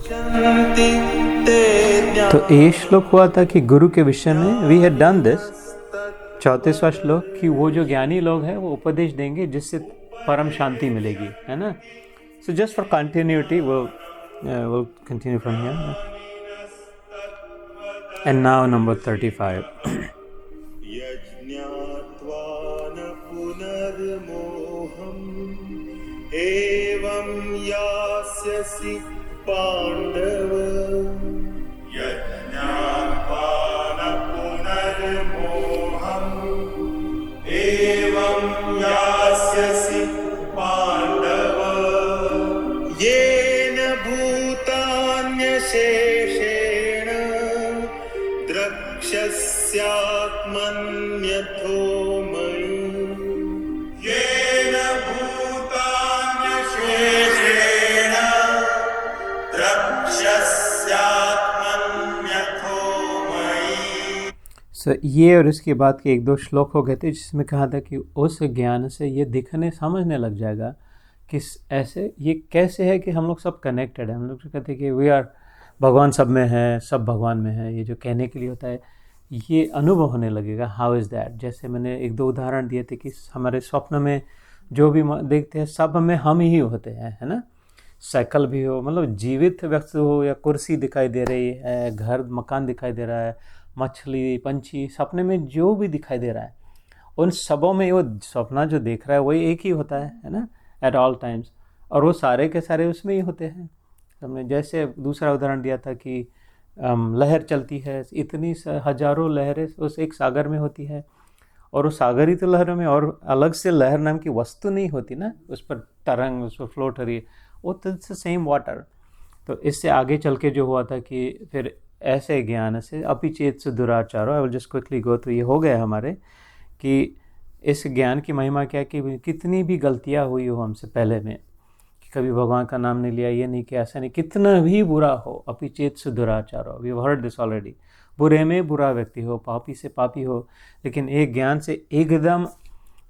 तो ये श्लोक हुआ था कि गुरु के विषय में वी हैड डन दिस 34वां श्लोक कि वो जो ज्ञानी लोग हैं वो उपदेश देंगे जिससे परम शांति मिलेगी, है ना। So just for continuity we'll continue from here. And now number 35. एवं यास्यसि पांडव यज्ञात्वा न पुनर्मोहम् एवं यास्यसि पांडव येन भूतान्यशेषेण द्रक्ष्यस्यात्मन्यथो मयि येन भूतान्यशेषेण द्रक्ष्यस्यात्मन्यथो मयि। सो ये और इसके बाद के 1-2 श्लोक हो गए थे जिसमें कहा था कि उस ज्ञान से ये दिखने समझने लग जाएगा कि ऐसे ये कैसे है कि हम लोग सब कनेक्टेड हैं। हम लोग कहते हैं कि वी आर भगवान सब में है, सब भगवान में है, ये जो कहने के लिए होता है ये अनुभव होने लगेगा। How is that? जैसे मैंने 1-2 उदाहरण दिए थे कि हमारे स्वप्न में जो भी देखते हैं सब में हम ही होते हैं, है ना। साइकिल भी हो, मतलब जीवित व्यक्ति हो, या कुर्सी दिखाई दे रही है, घर मकान दिखाई दे रहा है, मछली पंछी, सपने में जो भी दिखाई दे रहा है उन सबों में वो सपना जो देख रहा है वही एक ही होता है ना, एट ऑल टाइम्स। और वो सारे के सारे उसमें ही होते हैं। हमने जैसे दूसरा उदाहरण दिया था कि लहर चलती है, इतनी हजारों लहरें उस एक सागर में होती है, और उस सागरी तो लहरों में और अलग से लहर नाम की वस्तु नहीं होती ना, उस पर तरंग उस पर फ्लोट हो रही है, वो तो सेम वाटर। तो इससे आगे चल के जो हुआ था कि फिर ऐसे ज्ञान से अपिचेत से दुराचारो, I will just quickly go through, ये हो गए हमारे कि इस ज्ञान की महिमा क्या कि कितनी भी गलतियाँ हुई हो हमसे पहले में, कि कभी भगवान का नाम नहीं लिया, ये नहीं किया, ऐसा नहीं, कितना भी बुरा हो, अपिचेत से दुराचारो, we have heard this already, बुरे में बुरा व्यक्ति हो, पापी से पापी हो, लेकिन एक ज्ञान से एकदम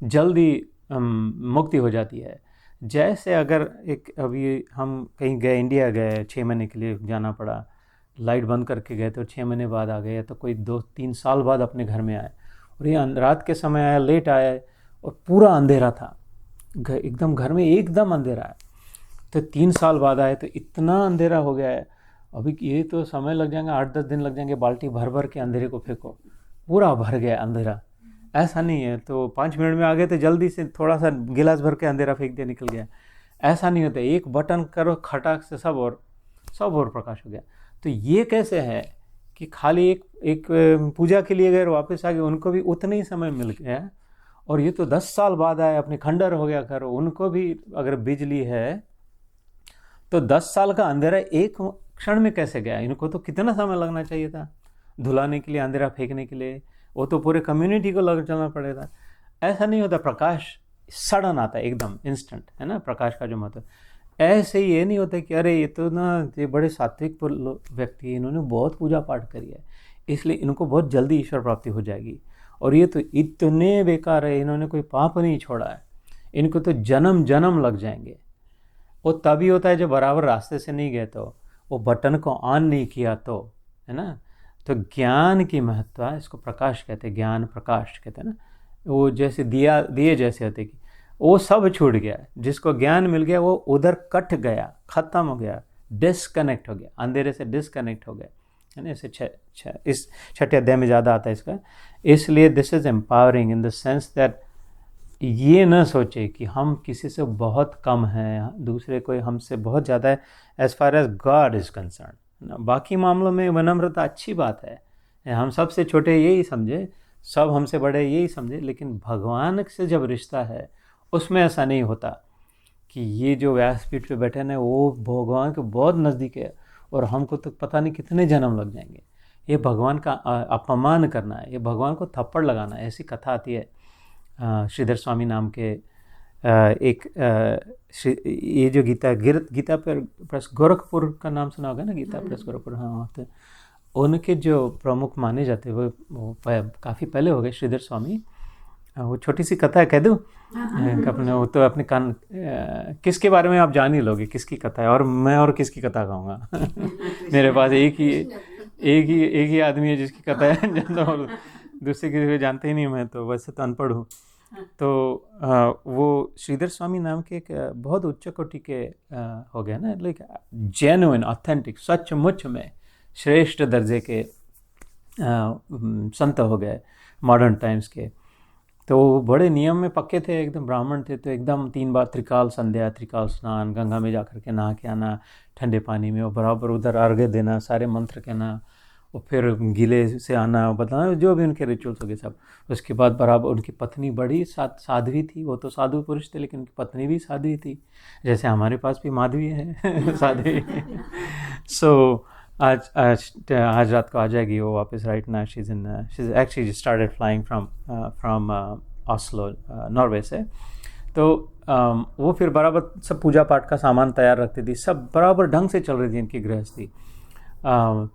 जल्दी मुक्ति हो जाती है। जैसे अगर एक अभी हम कहीं गए, इंडिया गए, 6 महीने के लिए जाना पड़ा, लाइट बंद करके गए तो 6 महीने बाद आ गए, या तो कोई 2-3 साल बाद अपने घर में आए, और ये रात के समय आया, लेट आया और पूरा अंधेरा था, एकदम घर में एकदम अंधेरा है। तो 3 साल बाद आए तो इतना अंधेरा हो गया है, अभी ये तो समय लग जाएंगे, 8-10 दिन लग जाएंगे, बाल्टी भर भर के अंधेरे को फेंको, पूरा भर गया अंधेरा। ऐसा नहीं है तो 5 मिनट में आ गए तो जल्दी से थोड़ा सा गिलास भर के अंधेरा फेंक दिया, निकल गया। ऐसा नहीं होता, एक बटन करो खटाक से सब और प्रकाश हो गया। तो ये कैसे है कि खाली एक पूजा के लिए गए और वापस आ गए, उनको भी उतना ही समय मिल गया, और ये तो 10 साल बाद आए, अपने खंडर हो गया घर, उनको भी अगर बिजली है तो 10 साल का अंधेरा एक क्षण में कैसे गया? इनको तो कितना समय लगना चाहिए था धुलाने के लिए, अंधेरा फेंकने के लिए, वो तो पूरे कम्युनिटी को लग चलना पड़ेगा। ऐसा नहीं होता, प्रकाश सडन आता है, एकदम इंस्टेंट, है ना प्रकाश का जो महत्व। ऐसे ही ये नहीं होता कि अरे ये तो ना ये बड़े सात्विक व्यक्ति, इन्होंने बहुत पूजा पाठ करी है इसलिए इनको बहुत जल्दी ईश्वर प्राप्ति हो जाएगी, और ये तो इतने बेकार है, इन्होंने कोई पाप नहीं छोड़ा है, इनको तो जन्म जन्म लग जाएंगे। वो तभी होता है जब बराबर रास्ते से नहीं गए, तो वो बटन को ऑन नहीं किया तो, है ना। तो ज्ञान की महत्व, इसको प्रकाश कहते हैं, ज्ञान प्रकाश कहते हैं ना। वो जैसे दिए जैसे होते कि वो सब छूट गया, जिसको ज्ञान मिल गया वो उधर कट गया, ख़त्म हो गया, डिसकनेक्ट हो गया, अंधेरे से डिसकनेक्ट हो गया, है ना। इसे इस 6ठे अध्याय में ज़्यादा आता है इसका। इसलिए this is empowering in the sense that ये न सोचे कि हम किसी से बहुत कम हैं, दूसरे कोई हमसे बहुत ज़्यादा है, as far as God is concern. बाकी मामलों में विनम्रता अच्छी बात है, हम सबसे छोटे यही समझे, सब हमसे बड़े यही समझे, लेकिन भगवान से जब रिश्ता है उसमें ऐसा नहीं होता कि ये जो व्यासपीठ पे बैठे हैं वो भगवान के बहुत नज़दीक है और हमको तो पता नहीं कितने जन्म लग जाएंगे। ये भगवान का अपमान करना है, ये भगवान को थप्पड़ लगाना है। ऐसी कथा आती है श्रीधर स्वामी नाम के ये जो गीता प्रेस गोरखपुर का नाम सुना होगा ना, गीता प्रेस गोरखपुर, हाँ, तो उनके जो प्रमुख माने जाते वो काफ़ी पहले हो गए श्रीधर स्वामी। वो छोटी सी कथा है, कह दूँ अपने? वो तो अपने कान किसके बारे में आप जान ही लोगे किसकी कथा है, और मैं और किसकी कथा कहूँगा। मेरे पास एक ही आदमी है जिसकी कथा है जानता हूँ, दूसरे किसी को जानते ही नहीं। मैं तो वैसे तो अनपढ़ हूँ। तो वो श्रीधर स्वामी नाम के एक बहुत उच्च कोटि के हो गए ना, लाइक जेन्युइन ऑथेंटिक सचमुच में श्रेष्ठ दर्जे के संत हो गए मॉडर्न टाइम्स के। तो वो बड़े नियम में पक्के थे, एकदम ब्राह्मण थे। तो एकदम 3 बार त्रिकाल संध्या, त्रिकाल स्नान, गंगा में जाकर के नहा के आना ठंडे पानी में, और बराबर उधर अर्घ्य देना, सारे मंत्र कहना, और फिर गीले से आना, बताना जो भी उनके रिचुअल्स हो गए सब। उसके बाद बराबर उनकी पत्नी बड़ी साध्वी थी, वो तो साधु पुरुष थे लेकिन उनकी पत्नी भी साध्वी थी, जैसे हमारे पास भी माधवी है साध्वी। सो आज रात को आ जाएगी वो वापस। राइट ना she is actually started flying from Oslo, Norway से। तो वो फिर बराबर सब पूजा पाठ का सामान तैयार रखती थी, सब बराबर ढंग से चल रही थी इनकी गृहस्थी।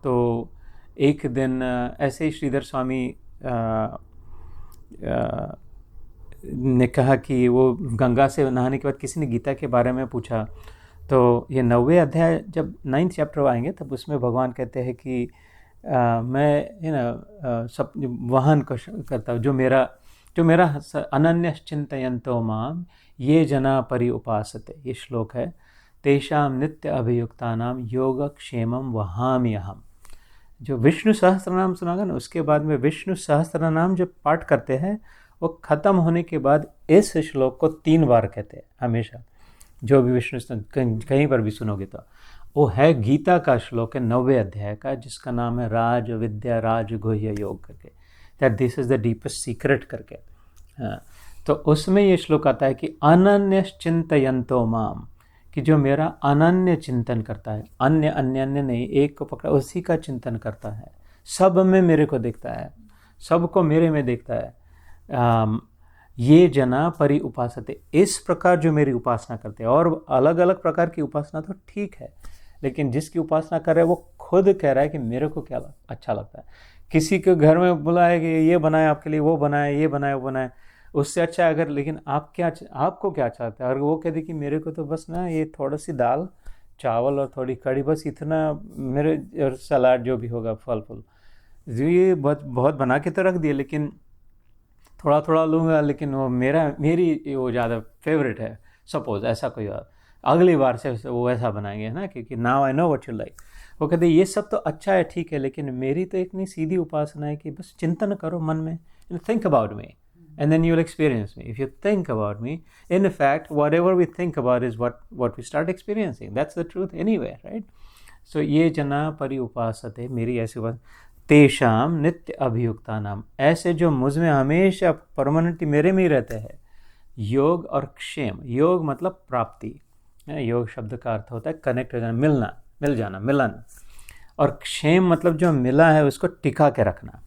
तो एक दिन ऐसे ही श्रीधर स्वामी ने कहा कि वो गंगा से नहाने के बाद किसी ने गीता के बारे में पूछा। तो ये 90वें अध्याय जब 9th चैप्टर आएंगे तब उसमें भगवान कहते हैं कि मैं सब वहन करता हूँ, जो मेरा अनन्य चिंतयन्तो माम ये जना परि उपासते। ये श्लोक है, तेषां नित्य अभियुक्तानां योगक्षेमं वहामि अहम्। जो विष्णु सहस्त्रनाम सुनागा ना, उसके बाद में विष्णु सहस्त्रनाम जब पाठ करते हैं वो खत्म होने के बाद इस श्लोक को 3 बार कहते हैं हमेशा। जो भी विष्णु कहीं पर भी सुनोगे तो वो है गीता का श्लोक है 90वें अध्याय का, जिसका नाम है राज विद्या राज गुह्य योग करके, that this is the deepest secret करके। हाँ, तो उसमें ये श्लोक आता है कि अनन्य चिंतयन्तो माम, कि जो मेरा अनन्य चिंतन करता है, अन्य नहीं, एक को पकड़ा उसी का चिंतन करता है, सब में मेरे को देखता है, सबको मेरे में देखता है, ये जना परि उपासते। इस प्रकार जो मेरी उपासना करते हैं, और अलग अलग प्रकार की उपासना तो ठीक है, लेकिन जिसकी उपासना कर रहे हैं वो खुद कह रहा है कि मेरे को क्या अच्छा लगता है। किसी के घर में बुलाए कि ये बनाए आपके लिए, वो बनाए, ये बनाए, वो बनाए, उससे अच्छा अगर, लेकिन आपको क्या चाहते हैं? अगर वो कहते कि मेरे को तो बस ना ये थोड़ा सी दाल चावल और थोड़ी कड़ी, बस इतना मेरे, और सलाद जो भी होगा, फल फूल, ये बहुत बना के तो रख दिए, लेकिन थोड़ा थोड़ा लूँगा, लेकिन वो मेरी वो ज़्यादा फेवरेट है। सपोज ऐसा कोई बात, अगली बार से वो ऐसा बनाएंगे, है ना, क्योंकि now I know what you like. वो कहते ये सब तो अच्छा है, ठीक है, लेकिन मेरी तो एक नहीं सीधी उपासना है कि बस चिंतन करो मन में, think about me, and then you'll experience me. If you think about me, in fact, whatever we think about is what we start experiencing. That's the truth anyway, right? So ये जना परि उपासते, मेरी ऐसी बात, तेषाम नित्य अभियुक्ता नाम, ऐसे जो मुझ में हमेशा परमानेंटली मेरे में ही रहते हैं। योग और क्षेम, योग मतलब प्राप्ति, योग शब्द का अर्थ होता है कनेक्ट हो जाना, मिल जाना, मिलन, और क्षेम मतलब जो मिला है उसको टिका के रखना।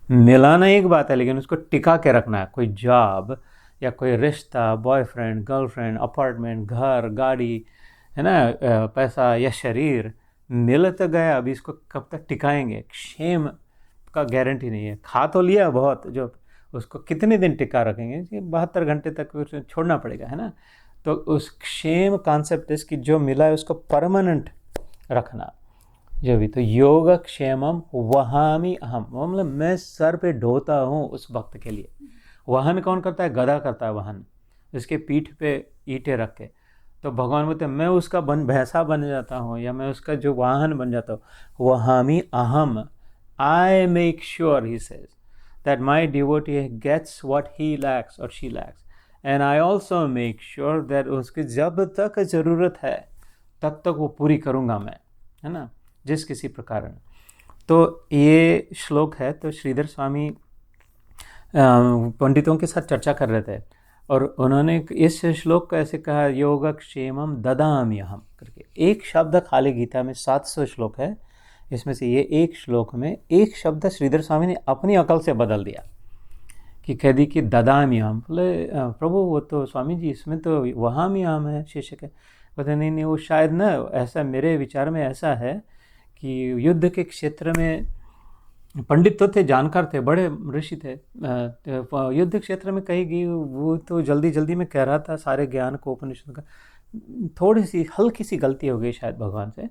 मिलाना एक बात है, लेकिन उसको टिका के रखना है। कोई जॉब या कोई रिश्ता, बॉयफ्रेंड, गर्लफ्रेंड, अपार्टमेंट, घर, गाड़ी, है ना, पैसा या शरीर मिल तो गया, अभी इसको कब तक टिकाएंगे? क्षेम का गारंटी नहीं है। खा तो लिया बहुत, जो उसको कितने दिन टिका रखेंगे? 72 घंटे तक उसे छोड़ना पड़ेगा, है ना। तो उस क्षेम कॉन्सेप्ट इसकी जो मिला है उसको परमानेंट रखना जो भी। तो योग क्षेमम वहामि अहम, मतलब मैं सर पे ढोता हूँ उस भक्त के लिए। वाहन कौन करता है? गधा करता है वाहन, इसके पीठ पे ईंटें रख के। तो भगवान बोलते हैं मैं उसका भैंसा बन जाता हूँ, या मैं उसका जो वाहन बन जाता हूँ। वहामि अहम, I make sure, he says, that my devotee gets what he lacks और she lacks, and I also make sure that उसकी जब तक ज़रूरत है तब तक वो पूरी करूँगा मैं, है ना, जिस किसी प्रकार में। तो ये श्लोक है। तो श्रीधर स्वामी पंडितों के साथ चर्चा कर रहे थे, और उन्होंने इस श्लोक को ऐसे कहा, योगक्षेमम ददामि अहम करके। एक शब्द खाली गीता में 700 श्लोक है, इसमें से ये एक श्लोक में एक शब्द श्रीधर स्वामी ने अपनी अकल से बदल दिया, कि कह दी कि ददामि अहम। बोले प्रभु वो तो स्वामी जी इसमें तो वहामि अहम है, शीर्षक है। बोलते नहीं, वो शायद ना, ऐसा मेरे विचार में ऐसा है कि युद्ध के क्षेत्र में पंडित तो थे, जानकार थे, बड़े ऋषि थे। तो युद्ध क्षेत्र में कहीं गई, वो तो जल्दी जल्दी में कह रहा था सारे ज्ञान को, उपनिषद का। थोड़ी सी हल्की सी गलती हो गई शायद भगवान से।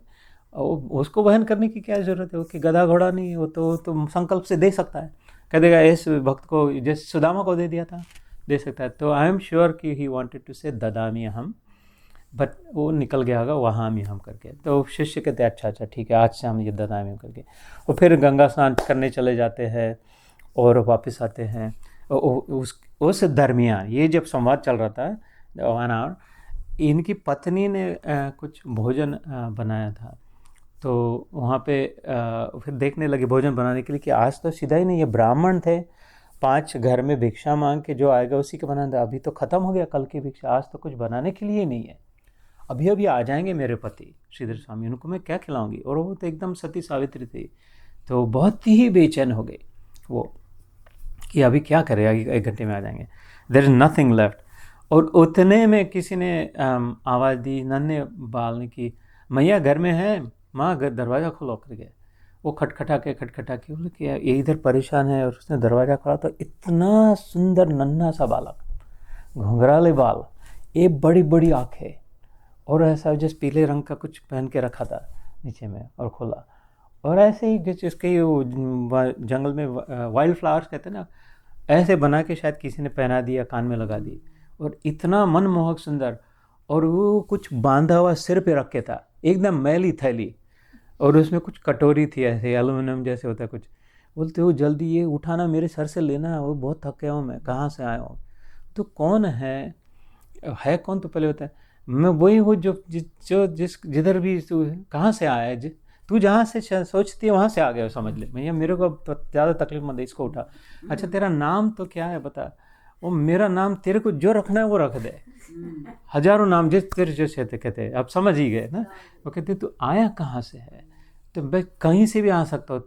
उसको वहन करने की क्या ज़रूरत है, वो कि गधा घोड़ा नहीं, वो तो संकल्प से दे सकता है, कह देगा इस भक्त को, जैसे सुदामा को दे दिया था, दे सकता है। तो आई एम श्योर कि ही वांटेड टू से ददामी हम, बट वो निकल गया होगा वहाँ में हम करके। तो शिष्य कहते हैं अच्छा ठीक है, आज से हम ये ददामी करके। वो फिर गंगा स्नान करने चले जाते हैं और वापस आते हैं। उस दरमियान ये जब संवाद चल रहा था 1 आवर, इनकी पत्नी ने कुछ भोजन बनाया था। तो वहाँ पे फिर देखने लगे भोजन बनाने के लिए कि आज तो सीधा ही नहीं, ये ब्राह्मण थे, 5 घर में भिक्षा मांग के जो आएगा उसी का बनाना था। अभी तो ख़त्म हो गया कल की भिक्षा, आज तो कुछ बनाने के लिए नहीं है। अभी अभी आ जाएंगे मेरे पति श्रीधर स्वामी, उनको मैं क्या खिलाऊंगी। और वो तो एकदम सती सावित्री थी, तो बहुत ही बेचैन हो गई वो कि अभी क्या करेगा, 1 घंटे में आ जाएंगे, देयर इज़ नथिंग लेफ्ट। और उतने में किसी ने आवाज़ दी, नन्हे बाल ने, कि मैया घर में है, माँ दरवाज़ा खोलो करके। वो खटखटा के बोले कि ये इधर परेशान है। और उसने दरवाज़ा खोला तो इतना सुंदर नन्हा सा बालक, घुंघराले बाल, ये बड़ी बड़ी आँखें, और ऐसा जैसे पीले रंग का कुछ पहन के रखा था नीचे में, और खोला। और ऐसे ही जिसके जंगल में वाइल्ड फ्लावर्स कहते हैं ना, ऐसे बना के शायद किसी ने पहना दिया, कान में लगा दी। और इतना मनमोहक सुंदर, और वो कुछ बांधा हुआ सिर पे रख के था, एकदम मैली थैली, और उसमें कुछ कटोरी थी ऐसे एल्युमिनियम जैसे होता है कुछ। बोलते हो जल्दी ये उठाना, मेरे सर से लेना, वो बहुत थके हूँ मैं, कहाँ से आया हूँ। तो कौन है कौन, तो पहले होता है मैं वही हूँ जो जिधर भी तू कहाँ से आया है, तू जहाँ से सोचती है वहाँ से आ गया, समझ ले भैया, मेरे को ज़्यादा तकलीफ मत दे, इसको उठा। अच्छा तेरा नाम तो क्या है बता। वो मेरा नाम तेरे को जो रखना है वो रख दे, हजारों नाम जिस तेरे जैसे कहते, अब समझ ही गए ना। वो कहते तू आया कहाँ से है, तो मैं कहीं से भी आ सकता हूँ,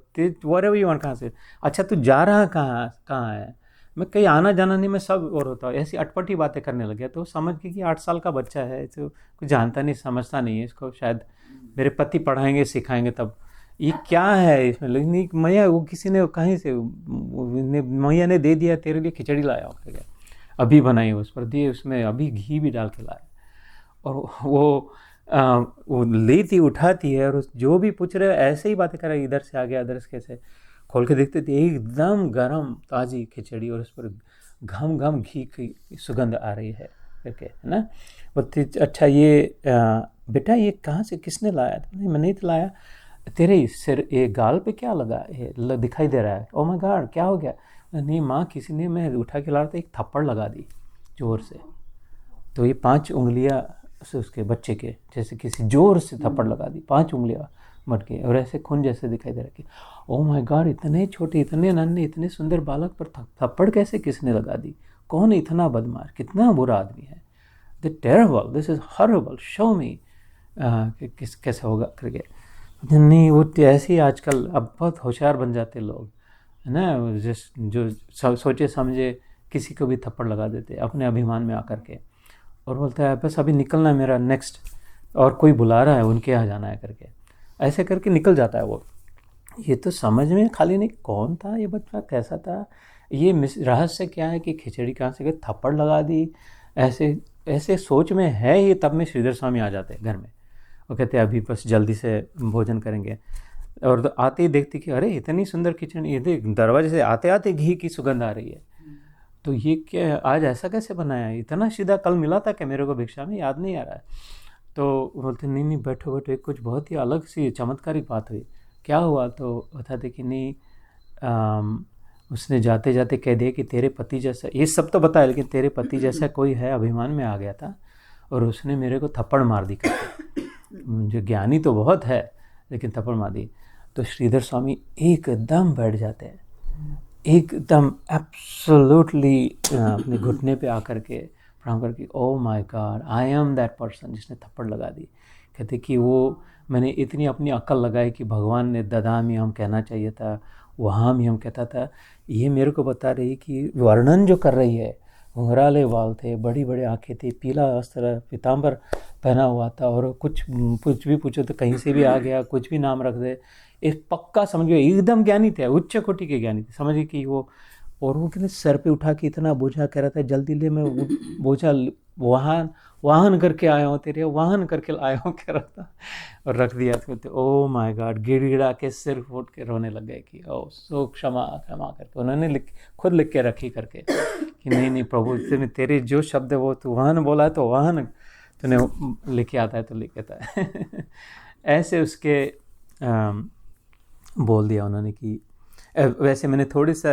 whatever you want, कहाँ से। अच्छा तू जा रहा कहाँ है, मैं कहीं आना जाना नहीं, मैं सब और होता हूँ। ऐसी अटपटी बातें करने लग गया। तो समझ के कि 8 साल का बच्चा है, तो कुछ जानता नहीं समझता नहीं है, इसको शायद मेरे पति पढ़ाएंगे सिखाएंगे तब। ये क्या है इसमें, लेकिन मैया वो किसी ने कहीं से मैया ने दे दिया, तेरे लिए खिचड़ी लाया हो, अभी बनाई उस पर दिए, उसमें अभी घी भी डाल के लाया। और वो लेती उठाती है, और जो भी पूछ रहे ऐसे ही बातें कर रहे, इधर से आ गया, इधर से कैसे, खोल के देखते थे एकदम गरम ताज़ी खिचड़ी, और उस पर घम घम घी की सुगंध आ रही है करके, है ना। बोलते अच्छा ये बेटा ये कहाँ से, किसने लाया था। नहीं मैंने तो लाया, तेरे सिर ये गाल पे क्या लगा है, दिखाई दे रहा है। ओ माय गॉड क्या हो गया। नहीं माँ किसी ने, मैं उठा के ला रहा था, एक थप्पड़ लगा दी ज़ोर से। तो ये 5 उंगलियाँ से उसके बच्चे के जैसे किसी जोर से थप्पड़ लगा दी, 5 उंगलियाँ मट के, और ऐसे खून जैसे दिखाई दे रहा कि ओ माय गॉड, इतने छोटे, इतने नन्हे, इतने सुंदर बालक पर थप्पड़ कैसे किसने लगा दी, कौन इतना बदमाश, कितना बुरा आदमी है। The terrible, this is horrible, show मी किस कैसे होगा करके। नहीं वो ऐसे ही आजकल अब बहुत होशियार बन जाते लोग, है ना, जो सोचे समझे किसी को भी थप्पड़ लगा देते अपने अभिमान में आकर के, और बोलता है बस अभी निकलना है मेरा नेक्स्ट, और कोई बुला रहा है उनके यहाँ जाना है करके, ऐसे करके निकल जाता है वो। ये तो समझ में खाली नहीं कौन था ये बच्चा, कैसा था, ये रहस्य क्या है कि खिचड़ी कहाँ से गई, थप्पड़ लगा दी, ऐसे सोच में है ये। तब में श्रीधर स्वामी आ जाते हैं घर में, वो कहते हैं अभी बस जल्दी से भोजन करेंगे। और तो आते ही देखती कि अरे इतनी सुंदर खिचड़ी, ये देख दरवाजे से आते आते घी की सुगंध आ रही है। तो ये क्या आज ऐसा कैसे बनाया है, इतना सीधा कल मिला था क्या मेरे को भिक्षा में, याद नहीं आ रहा है। तो बोलते नहीं बैठो बैठो, एक कुछ बहुत ही अलग सी चमत्कारिक बात हुई। क्या हुआ, तो बताते कि नहीं उसने जाते जाते कह दिया कि तेरे पति जैसा, ये सब तो बताया, लेकिन तेरे पति जैसा कोई है, अभिमान में आ गया था, और उसने मेरे को थप्पड़ मार दी करके। जो ज्ञानी तो बहुत है लेकिन थप्पड़ मार दी। तो श्रीधर स्वामी एकदम बैठ जाते हैं, एकदम एब्सोल्युटली अपने घुटने पे आकर के प्रणाम करके, oh my God I am that person जिसने थप्पड़ लगा दी। कहते कि वो मैंने इतनी अपनी अक्ल लगाई कि भगवान ने ददामी हम कहना चाहिए था, वहाँ भी हम कहता था। ये मेरे को बता रही कि वर्णन जो कर रही है घुंघराले बाल थे, बड़ी बड़ी आंखें थी, पीला वस्त्र पीताम्बर पहना हुआ था, और कुछ भी पूछो तो कहीं से भी आ गया, कुछ भी नाम रख दे। एक पक्का समझो एकदम ज्ञानी थे, उच्च कोटि के ज्ञानी थे, समझिए कि वो। और वो कहते सर पे उठा के इतना बोझा कह रहा था, जल्दी ले, मैं बोझा वाहन करके आया हूँ, तेरे वाहन करके आया हूँ कह रहा था, और रख दिया। तो ओ माय गॉड, गिड़गिड़ा के सिर फूट के रोने लग गए कि ओ सो क्षमा क्षमा करके। उन्होंने खुद लिख के रखी करके कि नहीं नहीं प्रभु, तेरे जो शब्द है वो तू वाहन बोला है तो वाहन तूने लिखे आता है तो लिखे आता है। ऐसे उसके बोल दिया उन्होंने कि वैसे मैंने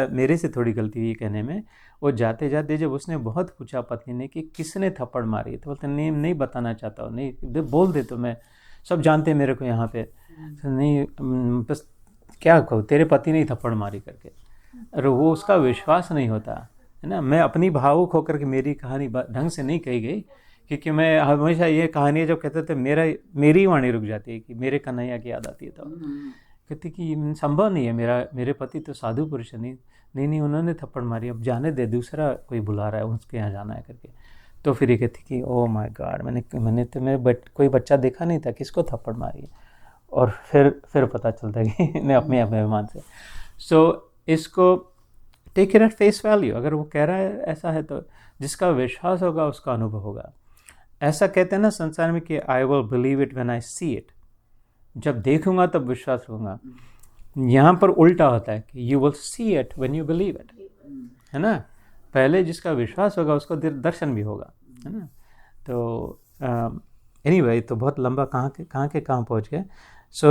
मेरे से थोड़ी गलती हुई कहने में। वो जाते जाते जब उसने बहुत पूछा पत्नी ने कि किसने थप्पड़ मारी, तो बोलते नहीं बताना चाहता हूँ, नहीं बोल दे, तो मैं सब जानते हैं मेरे को यहाँ पे, तो नहीं बस क्या कहूँ, तेरे पति ने ही थप्पड़ मारी करके। अरे वो उसका विश्वास नहीं होता है ना। मैं अपनी भावुक होकर के मेरी कहानी ढंग से नहीं कही गई, क्योंकि मैं हमेशा ये कहानी जब कहते थे मेरी वाणी रुक जाती है कि मेरे कन्हैया की याद आती है। तो कहती कि संभव नहीं है, मेरे पति तो साधु पुरुष है। नहीं उन्होंने थप्पड़ मारी, अब जाने दे, दूसरा कोई बुला रहा है, उसके यहाँ जाना है करके। तो फिर ये कहती कि ओ माय गॉड, मैंने तो कोई बच्चा देखा नहीं था, किसको थप्पड़ मारी है। और फिर पता चलता है कि मैं अपने अभिमान से। सो इसको take it at face value. अगर वो कह रहा है ऐसा है, तो जिसका विश्वास होगा उसका अनुभव होगा। ऐसा कहते हैं ना संसार में कि I will believe it when I see it, जब देखूंगा तब विश्वास होगा। यहाँ पर उल्टा होता है कि you will see it when you believe it, है ना। पहले जिसका विश्वास होगा उसको दर्शन भी होगा, है ना। तो एनीवे, तो बहुत लंबा कहाँ के कहाँ पहुँच गए। सो